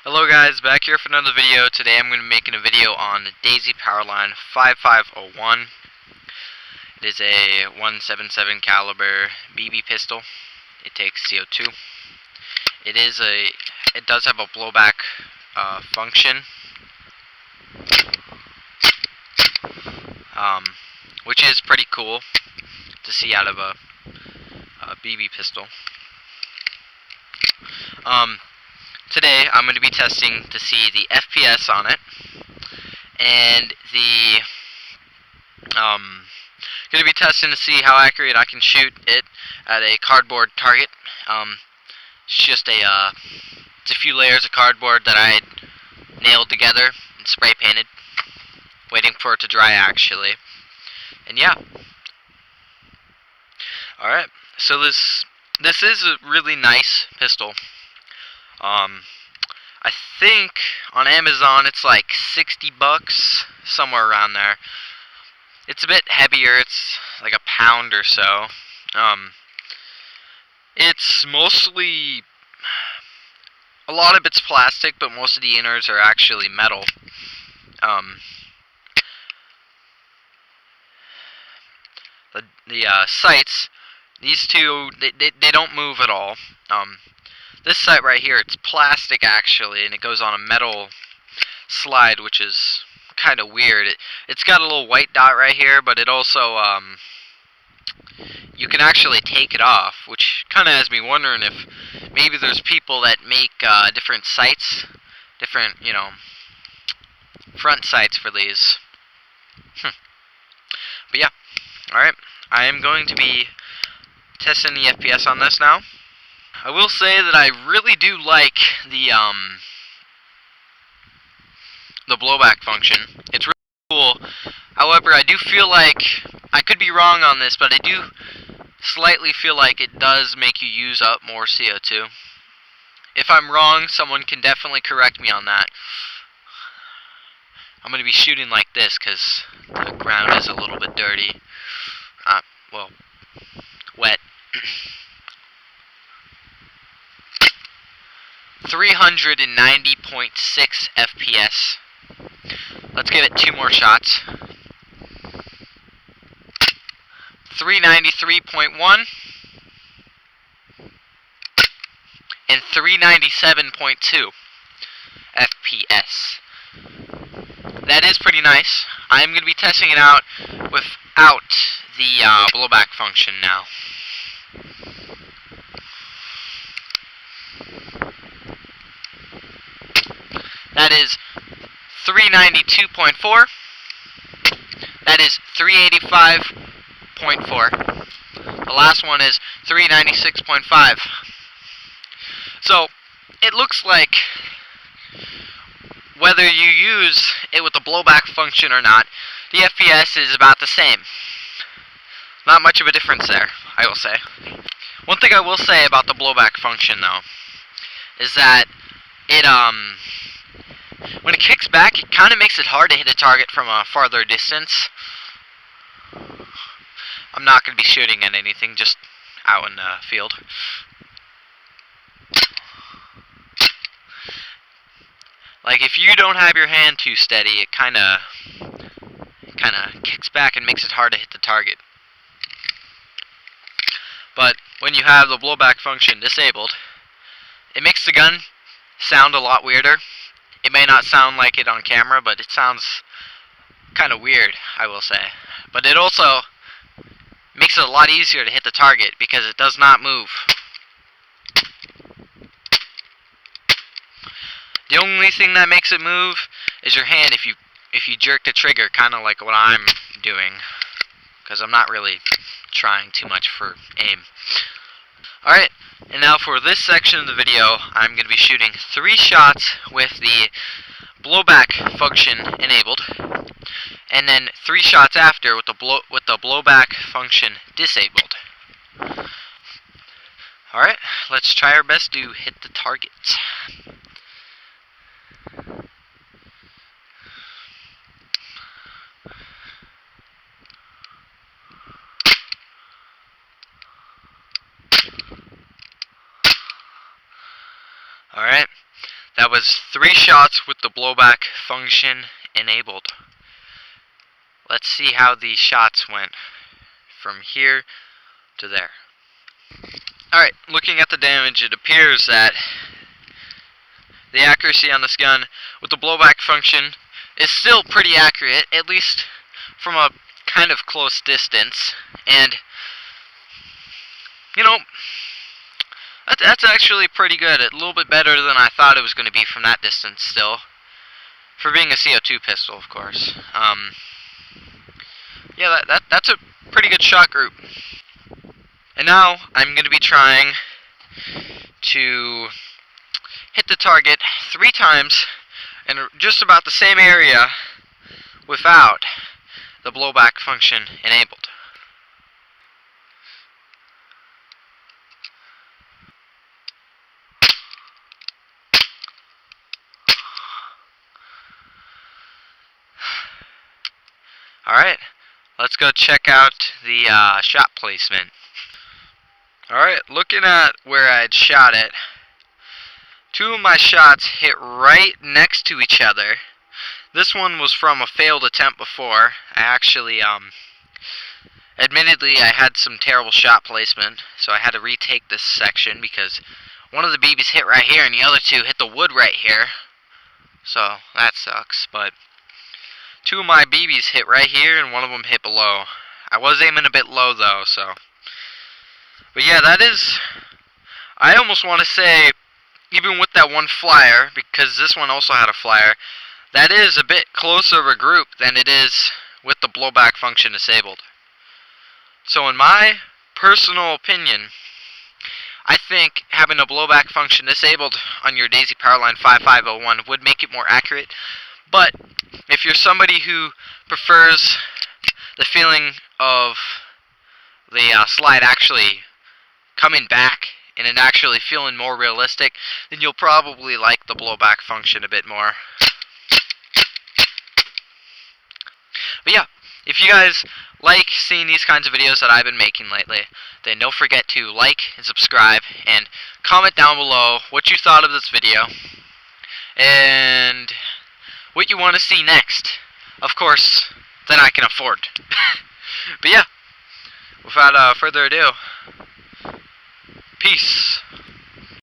Hello guys, back here for another video. Today I'm going to be making a video on the Daisy Powerline 5501. It is a 177 caliber BB pistol. It takes CO2. It does have a blowback function, which is pretty cool to see out of a BB pistol. Today I'm going to be testing to see the FPS on it, and going to be testing to see how accurate I can shoot it at a cardboard target. It's just it's a few layers of cardboard that I nailed together and spray painted, waiting for it to dry actually. And yeah. Alright, so this is a really nice pistol. I think on Amazon it's like $60, somewhere around there. It's a bit heavier, it's like a pound or so. It's mostly, a lot of it's plastic, but most of the innards are actually metal. The sights, these two, they don't move at all. This sight right here, it's plastic actually, and it goes on a metal slide, which is kind of weird. It's got a little white dot right here, but it also, you can actually take it off, which kind of has me wondering if maybe there's people that make different sights, different, front sights for these. But yeah, alright, I am going to be testing the FPS on this now. I will say that I really do like the blowback function. It's really cool. However, I do feel like, I could be wrong on this, but I do slightly feel like it does make you use up more CO2. If I'm wrong, someone can definitely correct me on that. I'm going to be shooting like this because the ground is a little bit dirty. Well, wet. 390.6 FPS. Let's give it two more shots. 393.1 and 397.2 FPS. That is pretty nice. I'm going to be testing it out without the blowback function now. That is 392.4. That is 385.4. The last one is 396.5. So, it looks like whether you use it with the blowback function or not, the FPS is about the same. Not much of a difference there, I will say. One thing I will say about the blowback function, though, is that it, when it kicks back, it kind of makes it hard to hit a target from a farther distance. I'm not going to be shooting at anything, just out in the field. Like, if you don't have your hand too steady, it kind of kicks back and makes it hard to hit the target. But when you have the blowback function disabled, it makes the gun sound a lot weirder. It may not sound like it on camera, but it sounds kind of weird, I will say. But it also makes it a lot easier to hit the target because it does not move. The only thing that makes it move is your hand if you jerk the trigger, kind of like what I'm doing, because I'm not really trying too much for aim. Alright, and now for this section of the video, I'm going to be shooting 3 shots with the blowback function enabled, and then 3 shots after with the blowback function disabled. Alright, let's try our best to hit the targets. Alright, That was 3 shots with the blowback function enabled. Let's see how these shots went from here to there. Alright, looking at the damage, it appears that the accuracy on this gun with the blowback function is still pretty accurate, at least from a kind of close distance. And, you know, that's actually pretty good. A little bit better than I thought it was going to be from that distance still. For being a CO2 pistol, of course. Yeah, that's a pretty good shot group. And now I'm going to be trying to hit the target 3 times in just about the same area without the blowback function enabled. Alright, let's go check out the shot placement. Alright, looking at where I'd shot it, 2 of my shots hit right next to each other. This one was from a failed attempt before. I actually, admittedly, I had some terrible shot placement, so I had to retake this section because one of the BBs hit right here and the other 2 hit the wood right here. So, that sucks, but 2 of my BBs hit right here and one of them hit below. I was aiming a bit low though, so. But yeah, that is, I almost want to say, even with that one flyer, because this one also had a flyer, that is a bit closer of a group than it is with the blowback function disabled. So in my personal opinion, I think having a blowback function disabled on your Daisy Powerline 5501 would make it more accurate. But if you're somebody who prefers the feeling of the slide actually coming back and it actually feeling more realistic, then you'll probably like the blowback function a bit more. But yeah, if you guys like seeing these kinds of videos that I've been making lately, then don't forget to like and subscribe and comment down below what you thought of this video and what you want to see next. Of course, that I can afford. But yeah, without further ado, peace.